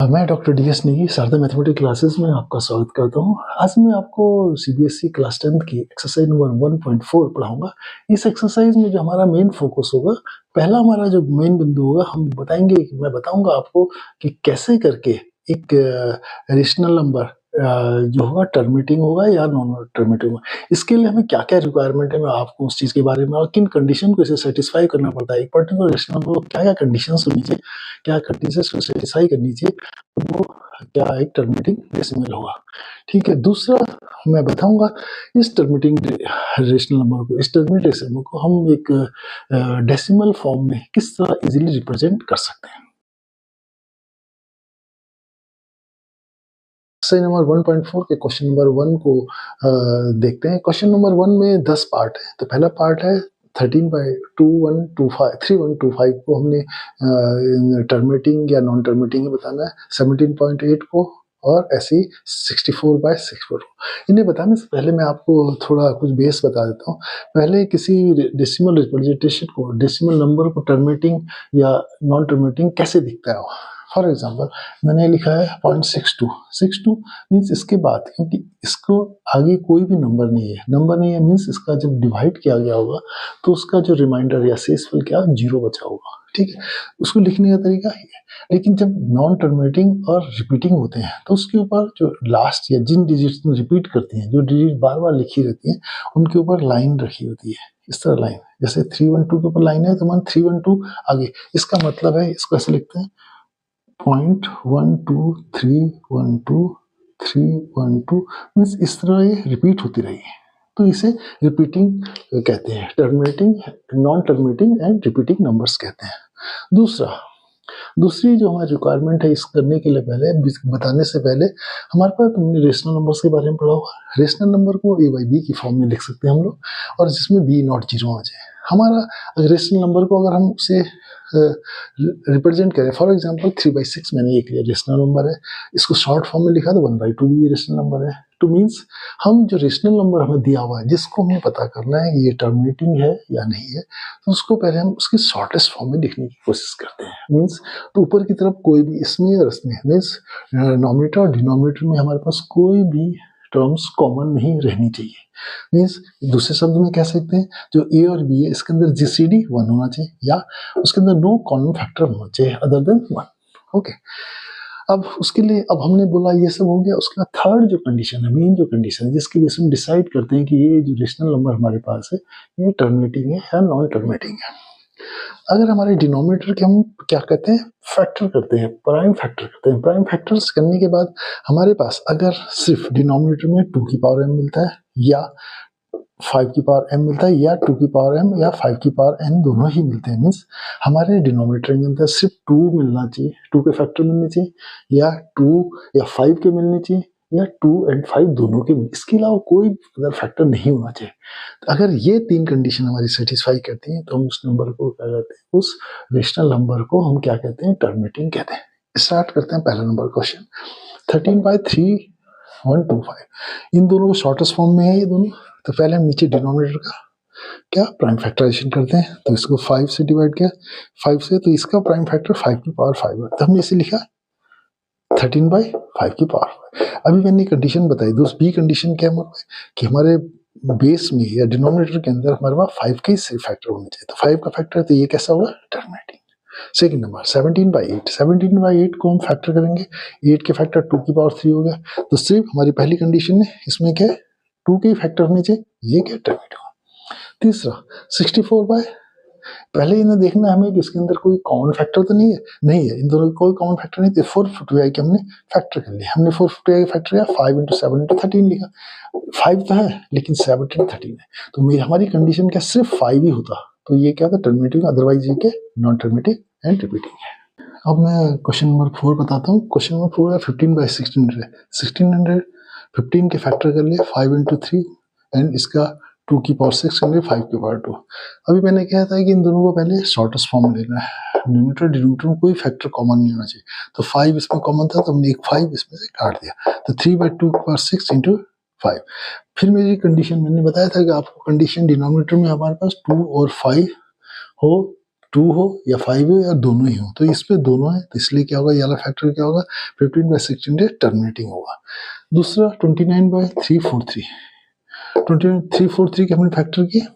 मैं doctor D S. Negi Sharda mathematics classes में आपका स्वागत करता हूँ। आज मैं आपको सीबीएसई क्लास 10th की एक्सरसाइज नंबर 1.4 पढ़ाऊँगा। इस एक्सरसाइज में जो हमारा मेन फोकस होगा, पहला हमारा जो मेन बिंदु होगा, मैं बताऊँगा आपको कि कैसे करके एक रेशनल नंबर जो होगा टर्मिनेटिंग होगा या नॉन टर्मिनेटिंग होगा। इसके लिए हमें क्या-क्या रिक्वायरमेंट है, मैं आपको उस चीज़ के बारे में और किन कंडीशन को इसे सैटिस्फाई करना पड़ता है। एक पर्टिकुलर रेशनल नंबर को क्या-क्या कंडीशंस होनी चाहिए, क्या कंडीशंस को सैटिस्फाई करनी चाहिए, वो क्या एक टर्मिनेटिंग डेसिमल होगा। ठीक है, दूसरा मैं बताऊंगा इस टर्मिनेटिंग रेशनल नंबर को, इस टर्मिनेटिंग डेसिमल को हम एक डेसिमल फॉर्म में किस तरह इजीली रिप्रेजेंट कर सकते हैं। एक्सरसाइज नंबर 1.4 के क्वेश्चन नंबर 1 को देखते हैं। क्वेश्चन नंबर 1 में 10 पार्ट है। तो पहला पार्ट है 3125 को हमने टर्मिनेटिंग या नॉन टर्मिनेटिंग बताना है। 17.8 को और ऐसे ही 64/64 को। इन्हें बताने से पहले मैं आपको थोड़ा कुछ बेस बता देता हूँ। पहले किसी डेसिमल रिप्रेजेंटेशन को, डेसिमल नंबर को टर्मिनेटिंग या नॉन टर्मिनेटिंग कैसे दिखता है। फॉर एग्जाम्पल मैंने लिखा है 0.62 मीन्स इसके बाद, क्योंकि इसको आगे कोई भी नंबर नहीं है मीन्स इसका जब डिवाइड किया गया होगा तो उसका जो रिमाइंडर या शेषफल क्या 0 बचा होगा। ठीक है, उसको लिखने का तरीका ये है। लेकिन जब नॉन टर्मिनेटिंग और रिपीटिंग होते हैं तो उसके ऊपर जो लास्ट या जिन डिजिट्स में रिपीट करती हैं, जो डिजिट बार बार लिखी रहती हैं, उनके ऊपर लाइन रखी होती है। इस तरह लाइन, जैसे 312 के ऊपर लाइन है तो मान 312 आगे, इसका मतलब है इसको ऐसे लिखते हैं 0.12312 मीन्स इस तरह ये रिपीट होती रही है, तो इसे रिपीटिंग कहते हैं। Terminating, non terminating and repeating numbers कहते हैं। दूसरी जो हमारी रिक्वायरमेंट है, इस करने के लिए पहले बताने से पहले हमारे पास तुमने रेशनल नंबर्स के बारे में पढ़ा होगा। रेशनल नंबर को a/b की फॉर्म में लिख सकते हैं हम लोग, और जिसमें b नॉट 0 आ जाए। हमारा रेशनल नंबर को अगर हम उसे रिप्रेजेंट करें, फॉर एग्जांपल 3/6 मैंने एक लिया रेशनल नंबर है, इसको शॉर्ट फॉर्म में लिखा तो 1/2 भी रेशनल नंबर है। टू मीन्स हम जो रेशनल नंबर हमें दिया हुआ है, जिसको हमें पता करना है कि ये टर्मिनेटिंग है या नहीं है, तो उसको पहले हम उसकी शॉर्टेस्ट फॉर्म में लिखने की कोशिश करते हैं। मीन्स तो ऊपर की तरफ कोई भी इसमें और इसमें, मीन्स नॉमिनेटर और डिनोमिनेटर में हमारे पास कोई भी टर्म्स कॉमन नहीं रहनी चाहिए। मीन्स दूसरे शब्द में कह सकते हैं जो ए और बी है, इसके अंदर जीसीडी 1 होना चाहिए या उसके अंदर नो कॉमन फैक्टर होना चाहिए अदर देन 1। ओके, अब उसके लिए, अब हमने बोला ये सब हो गया। उसके बाद थर्ड जो कंडीशन है, मेन जो कंडीशन है, जिसके लिए हम डिसाइड करते हैं कि ये जो रेशनल नंबर हमारे पास है ये टर्मिनेटिंग है या नॉन टर्मिनेटिंग है। अगर हमारे डिनोमिनेटर के हम क्या कहते हैं, फैक्टर करते हैं, प्राइम फैक्टर करते हैं। प्राइम फैक्टर्स करने के बाद हमारे पास अगर सिर्फ डिनोमिनेटर में 2 की पावर m मिलता है या 5 की पावर m मिलता है, या 2 की पावर m या 5 की पावर n दोनों ही मिलते हैं, मीन्स हमारे डिनोमिनेटर के अंदर सिर्फ 2 मिलना चाहिए, 2 के फैक्टर मिलने चाहिए, या 2 या 5 के मिलने चाहिए, या 2 एंड 5 दोनों के। इसके अलावा कोई अदर फैक्टर नहीं होना चाहिए। तो अगर ये 3 कंडीशन हमारी सेटिस्फाई करती हैं तो हम उस नंबर को क्या कहते हैं, उस रेशनल नंबर को हम क्या कहते हैं, टर्मिनेटिंग कहते हैं। स्टार्ट करते हैं पहला नंबर क्वेश्चन। 13/3125 इन दोनों को शॉर्टेस्ट फॉर्म में है ये दोनों। तो पहले हम नीचे डिनोमिनेटर का क्या प्राइम फैक्टराइजेशन करते हैं, तो इसको 5 से डिवाइड किया, 5 से, तो इसका प्राइम फैक्टर 5 की पावर 5 है, तो हमने इसे लिखा 13/5 की पावर 5। अभी मैंने कंडीशन बताई, दोस्त बी कंडीशन क्या है कि हमारे बेस में या डिनोमिनेटर के अंदर हमारे पास 5 के ही फैक्टर होने चाहिए। तो 5 का फैक्टर, तो ये कैसा होगा, टर्मिनेटिंग। सेकंड नंबर 17/8 को हम फैक्टर करेंगे, 8 के फैक्टर 2 की पावर 3 हो गया। तो सिर्फ हमारी पहली कंडीशन है, इसमें क्या है, 2 के ही फैक्टर होने चाहिए, ये क्या टर्मिनेट होगा। तीसरा 64 पहले इन्हें देखना है हमें कि इसके अंदर कोई कॉमन फैक्टर तो नहीं है, इन दोनों कोई कॉमन फैक्टर नहीं, तो 450i के हमने फैक्टर कर लिया। हमने 450i का फैक्टर किया, 5 × 7 × 13 लिखा। 5 तो है लेकिन 7 × 13 है, तो हमारी कंडीशन क्या, सिर्फ 5 ही होता तो ये क्या था, टर्मिनेटिंग, अदरवाइज ये क्या, नॉन टर्मिनेटिंग एंड रिपीटिंग है। अब मैं क्वेश्चन नंबर 4 बताता हूँ। क्वेश्चन नंबर 4 है 15/1600 है। 1600 15 के फैक्टर कर लिए, 5 × 3 एंड इसका 2 की पावर 6 करेंगे, 5 की पावर 2। अभी मैंने कहा था कि इन दोनों को पहले शॉर्टेस्ट फॉर्म में लेना है। न्यूमरेटर डिनोमिनेटर में कोई फैक्टर कॉमन नहीं होना चाहिए, तो 5 इसमें कॉमन था तो हमने एक 5 इसमें से काट दिया, तो 3/2 की पावर 6 × 5। फिर मेरी कंडीशन मैंने बताया था कि आपको कंडीशन डिनोमिनेटर में हमारे पास 2 और 5 हो 2 हो या 5 हो या दोनों ही हो, तो इसमें दोनों है, तो इसलिए क्या होगा, ये वाला फैक्टर क्या होगा, 15/16 टर्मिनेटिंग होगा। दूसरा 29/343, 29/343 के हमने फैक्टर किए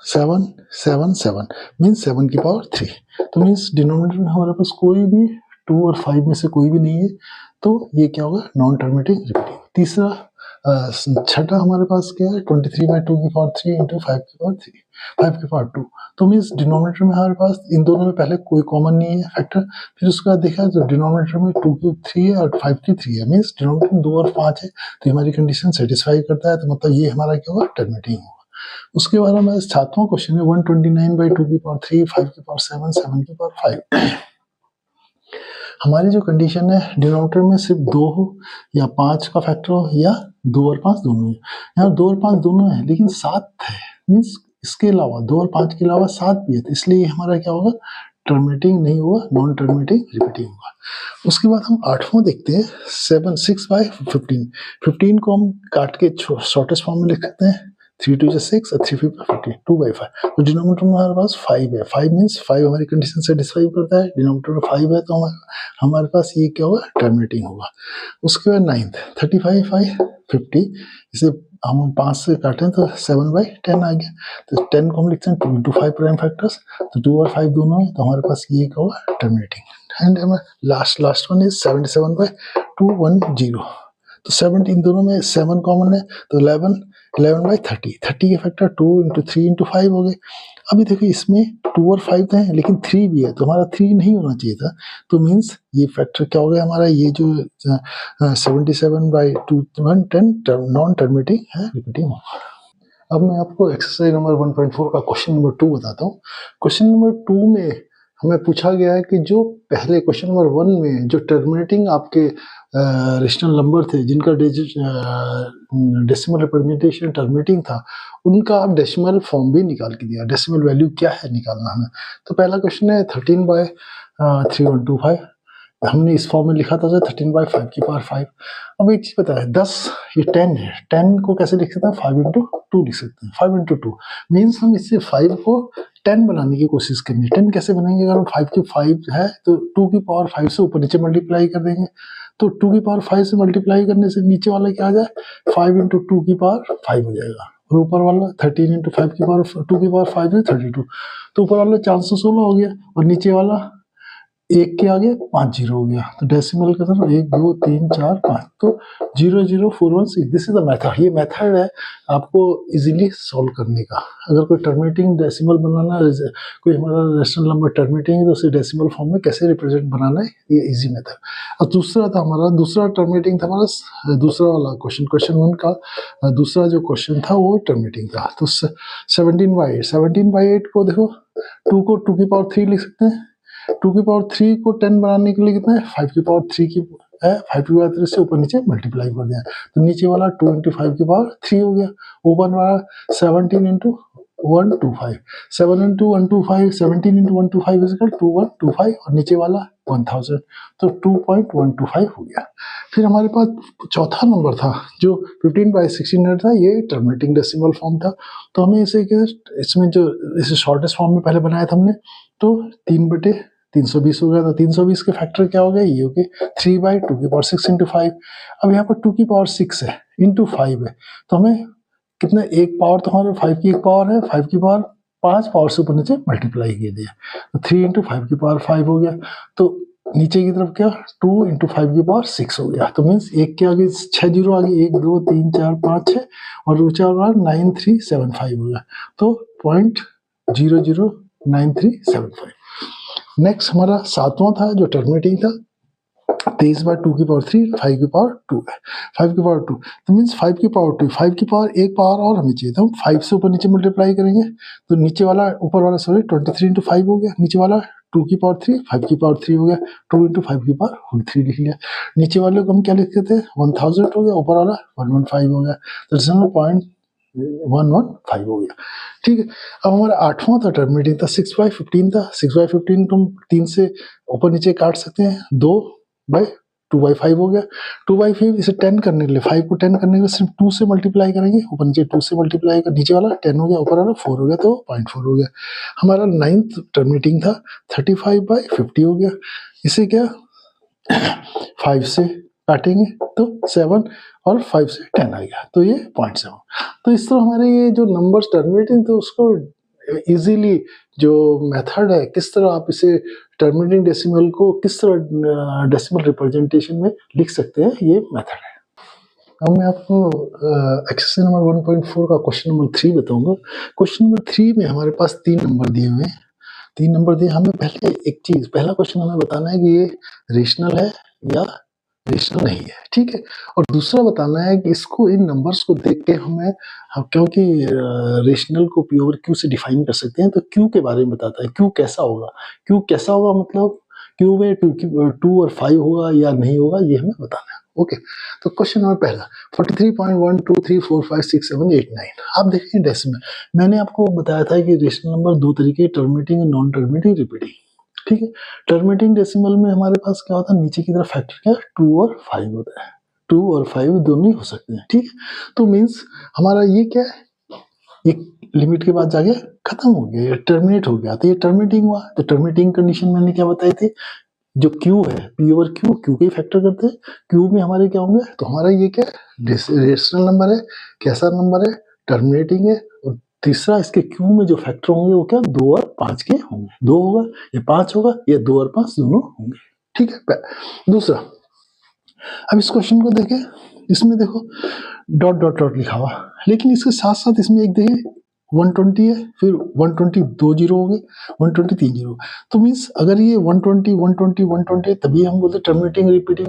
7 7 7 मीन्स 7 की पावर 3, तो मीन्स डिनोमिनेटर में हमारे पास कोई भी 2 और 5 में से कोई भी नहीं है, तो ये क्या होगा, नॉन टर्मिनेटिंग रिपीटिंग। तीसरा छठा हमारे पास क्या है, 23/2 की पावर 3 इंटू 5 की पावर 3, 5 की पावर 2, तो मीन्स डिनोमिनेटर में हमारे पास इन दोनों में पहले कोई कॉमन नहीं है फैक्टर, फिर उसके बाद देखा तो डिनोमिनेटर में 2 की 3 है और 5 की 3 है, मीन्स डिनोमिनेटर में 2 और 5 है, तो हमारी कंडीशन सेटिस्फाई करता है, तो मतलब ये हमारा क्या होगा, टर्मिनेटिंग होगा। उसके बाद हमारा 7वां क्वेश्चन है 129/2 की पावर 3, 5 की पावर 7, 7 की पावर 5। हमारी जो कंडीशन है, डिनोमिनेटर में सिर्फ 2 हो या 5 का फैक्टर हो या 2 और 5 दोनों है, यहाँ 2 और 5 दोनों है लेकिन 7 है, मीन्स इसके अलावा 2 और 5 के अलावा 7 भी है, तो इसलिए हमारा क्या होगा, टर्मिनेटिंग नहीं होगा, नॉन टर्मिनेटिंग रिपीटिंग होगा। उसके बाद हम 8वां देखते हैं 6/15, 15 को हम काट के शॉर्टेस्ट फॉर्म में लिख सकते हैं, 3 2 is 6 और 3 5 15, 2/5, तो डिनोमिनेटर में हमारे पास 5 है, 5 मीन्स 5 हमारी कंडीशन सेटिस्फाई करता है, डिनोमिनेटर में 5 है, तो हमारे पास ये क्या होगा, टर्मिनेटिंग होगा। उसके बाद 9th 35 5 50, इसे हम 5 से काटें तो 7/10 आ गया, तो 10 को हम लिखते हैं 2 इंटू 5 प्राइम फैक्टर्स, तो 2 और 5 दोनों है, तो हमारे पास ये क्या होगा, terminating. And last one is 77/210, तो 7 इन दोनों में 7 कॉमन है, तो 11/30, 30 के फैक्टर 2 इंटू 3 इंटू 5 हो गए। अभी देखो इसमें 2 और 5 तो है लेकिन 3 भी है, तो हमारा 3 नहीं होना चाहिए था, तो मीन्स ये फैक्टर क्या हो गया हमारा, ये जो 77/210 नॉन टर्मिनेटिंग है, रिपीटिंग होगा। अब मैं आपको एक्सरसाइज नंबर 1.4 का क्वेश्चन नंबर 2 बताता हूँ। क्वेश्चन नंबर 2 में हमें पूछा गया है कि जो पहले क्वेश्चन नंबर 1 में जो टर्मिनेटिंग आपके रेशनल नंबर थे, जिनका डेसिमल रिप्रेजेंटेशन टर्मिनेटिंग था, उनका आप डेसिमल फॉर्म भी निकाल के दिया, डेसिमल वैल्यू क्या है निकालना हमें। तो पहला क्वेश्चन है 13/3125, हमने इस फॉर्म में लिखा था 13/5 की पावर 5। अब एक चीज पता है, 10 ये 10 है, 10 को कैसे लिख सकते हैं, 5 इंटू 2 लिख सकते हैं, 5 इंटू 2 मीन्स हम इससे 5 को 10 बनाने की कोशिश करेंगे। 10 कैसे बनाएंगे, अगर 5 की 5 है तो 2 की पावर 5 से ऊपर नीचे मल्टीप्लाई कर देंगे, तो 2 की पावर 5 से मल्टीप्लाई करने से नीचे वाला क्या आ जाए, 5 इंटू 2 की पावर 5 हो जाएगा, और ऊपर वाला 13 इंटू 5 की पावर 2 की पावर 5 है 32, तो ऊपर वाला 416 हो गया, और नीचे वाला 1 के आगे 5 जीरो हो गया, तो डेसिमल का तरफ 1 2 3 4 5, तो 00416, दिस इज द मेथड। ये मेथड है आपको इजीली सॉल्व करने का। अगर कोई टर्मिनेटिंग डेसिमल बनाना, कोई हमारा रेशनल नंबर टर्मिनेटिंग है, तो उसे डेसिमल फॉर्म में कैसे रिप्रेजेंट बनाना है, ये इजी मेथड। और दूसरा था हमारा, दूसरा टर्मिनेटिंग था हमारा, दूसरा वाला क्वेश्चन 1 का दूसरा जो क्वेश्चन था वो टर्मिनेटिंग था। तो 17/8 को देखो, 2 को 2 की पावर 3 लिख सकते हैं, 2 की पावर 3 को 10 बनाने के लिए कितना है, 5 की पावर 3 की है, 5 की पावर 3 से ऊपर नीचे मल्टीप्लाई कर दिया, तो नीचे वाला 2 इंटू 5 की पावर 3 हो गया, ऊपर वाला 17 into 125, 7 into 125, 17 into 125 is equal 2125, और नीचे वाला 1000, तो 2.125 हो गया। फिर हमारे पास चौथा नंबर था जो 15/1600 था, ये टर्मिनेटिंग डेसिमल फॉर्म था, तो हमें इसे इसमें जो इसे शॉर्टेस्ट फॉर्म में पहले बनाया था हमने, तो 3/320 हो गया, तो 320 के फैक्टर क्या हो गया, ये हो गए 3/2 की पावर 6 इंटू 5। अब यहाँ पर 2 की पावर 6 है इंटू 5 है, तो हमें कितना, एक पावर तो हमारे 5 की एक पावर है, 5 की पावर 5 पावर से ऊपर नीचे मल्टीप्लाई किए दिया, तो 3 इंटू 5 की पावर 5 हो गया, तो नीचे की तरफ क्या 2 इंटू 5 की पावर 6 हो गया, तो मीन्स एक के आगे 6 जीरो आगे, 1 2 3 4 5 6, और ऊंचा वाला 9375 हो गया, तो 0.009375। नेक्स्ट हमारा 7वां था जो टर्मिनेटिंग था, 23/2 की पावर 3, 5 की पावर 2 है, 5 की पावर 2, तो मीन्स 5 की पावर 2, 5 की पावर एक पावर और हमें चाहिए, तो हम 5 से ऊपर नीचे मल्टीप्लाई करेंगे, तो नीचे वाला ऊपर वाला 23 इंटू 5 हो गया, नीचे वाला 2 की पावर 3, 5 की पावर 3 हो गया, 2 इंटू 5 की पावर 3 लिख लिया, नीचे वाले को हम क्या लिखते थे 1000 हो गया, ऊपर वाला 115 हो गया, तो 0.115 हो गया। ठीक है, अब हमारा 8वां था टर्मिनेटिंग था 6/15 था, 6/15 तो हम 3 से ऊपर नीचे काट सकते हैं, 2/15 2/5 हो गया। 2/5 इसे 10 करने के लिए, 5 को 10 करने के लिए सिर्फ 2 से मल्टीप्लाई करेंगे, ऊपर नीचे 2 से मल्टीप्लाई कर, नीचे वाला 10 हो गया, ऊपर वाला 4 हो गया, तो 0.4 हो गया। हमारा 9th टर्मिनेटिंग था, 35/50 हो गया। इसे क्या 5 से काटेंगे तो 7 और 5 से 10 आ गया, तो ये 0.7। तो इस तरह हमारे ये जो नंबर्स टर्मिनेटिंग थे उसको इजीली जो मेथड है, किस तरह आप इसे टर्मिनेटिंग डेसिमल को किस तरह डेसिमल रिप्रेजेंटेशन में लिख सकते हैं, ये मेथड है। अब मैं आपको एक्सरसाइज नंबर 1.4 का क्वेश्चन नंबर 3 बताऊंगा। क्वेश्चन नंबर 3 में हमारे पास 3 नंबर दिए हुए हैं, 3 नंबर दिए। हमें पहले एक चीज, पहला क्वेश्चन हमें बताना है कि ये रेशनल है या रेशनल नहीं है, ठीक है। और दूसरा बताना है कि इसको, इन नंबर्स को देख के हम क्योंकि रेशनल को पी ओवर क्यू से डिफाइन कर सकते हैं, तो क्यू के बारे में बताता है, क्यू कैसा होगा। क्यू कैसा होगा मतलब क्यू में 2 और 5 होगा या नहीं होगा, ये हमें बताना है। ओके, तो क्वेश्चन नंबर पहला 43.1 2 3 4 5 6 7 8 9। आप देखिए डेसिमल, मैंने आपको बताया था कि रेशनल नंबर दो तरीके, टर्मिनेटिंग और नॉन टर्मिनेटिंग रिपीटिंग, ठीक है। टर्मिनेटिंग डेसिमल में हमारे पास क्या होता है, नीचे की तरफ फैक्टर क्या 2 और 5 होता है, 2 और 5 दोनों ही हो सकते हैं, ठीक है। तो मीन्स हमारा ये क्या है, एक लिमिट के बाद जाके खत्म हो गया, टर्मिनेट हो गया, तो ये टर्मिनेटिंग हुआ। तो टर्मिनेटिंग कंडीशन मैंने क्या बताई थी, जो क्यू है पी ओवर क्यू, क्यू के फैक्टर करते हैं, क्यू में हमारे क्या होंगे, तो हमारा ये क्या रेशनल नंबर है, कैसा नंबर है, टर्मिनेटिंग है। और तीसरा इसके क्यू में जो फैक्टर होंगे वो क्या 2 और 5 के होंगे, 2 होगा या 5 होगा, या 2 और 5 दोनों होंगे, ठीक है। दूसरा, अब इस क्वेश्चन को देखें, इसमें देखो डॉट डॉट डॉट लिखा हुआ, लेकिन इसके साथ साथ इसमें एक देखिए 120 है, फिर 120 2 जीरो हो गए, 120 3 जीरो। तो मीन्स अगर ये 120 120 120 तभी हम बोलते terminating repeating,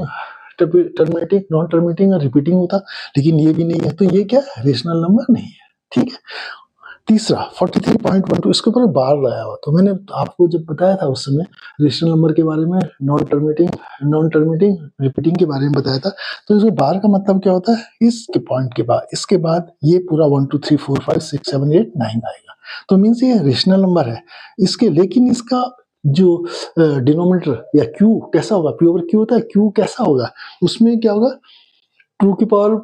terminating non terminating और रिपीटिंग होता, लेकिन ये भी नहीं है, तो ये क्या रेशनल नंबर नहीं है, ठीक है। तीसरा 43.12, इसके ऊपर बार लगाया हुआ, तो मैंने आपको जब बताया था उस समय रेशनल नंबर के बारे में, नॉन टर्मिनेटिंग रिपीटिंग के बारे में बताया था। तो इसमें बार का मतलब क्या होता है, इसके पॉइंट के बाद, इसके बाद ये पूरा 1 2 3 4 5 6 7 8 9 आएगा, तो मीन्स ये रेशनल नंबर है इसके। लेकिन इसका जो डिनोमिनेटर या क्यू कैसा होगा, पी ओवर क्यू होता है, क्यू कैसा होगा, उसमें क्या होगा 2 की पावर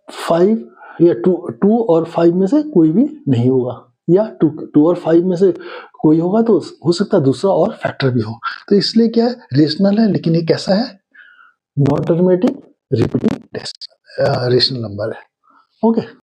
5 या 2 और 5 में से कोई भी नहीं होगा, या 2 और 5 में से कोई होगा, तो हो सकता है दूसरा और फैक्टर भी हो। तो इसलिए क्या है, रेशनल है, लेकिन ये कैसा है, non terminating repeating rational number है। ओके।